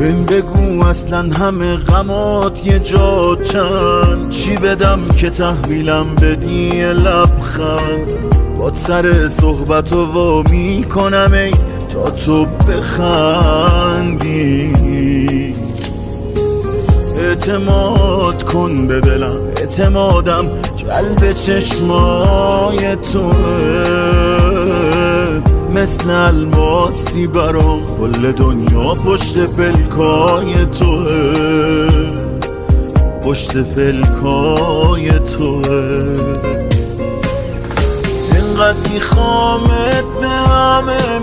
بهم بگو اصلا همه غمات یه جا چند، چی بدم که تحویلم بدی یه لبخند. باد سر صحبتو وا میکنم ای تا تو بخندی. اعتماد کن به دلم، اعتمادم جلب چشمای توه. مثل الماسی برام کل دنیا پشت پلکای توه، پشت پلکای توه. اینقدر میخوامت به همه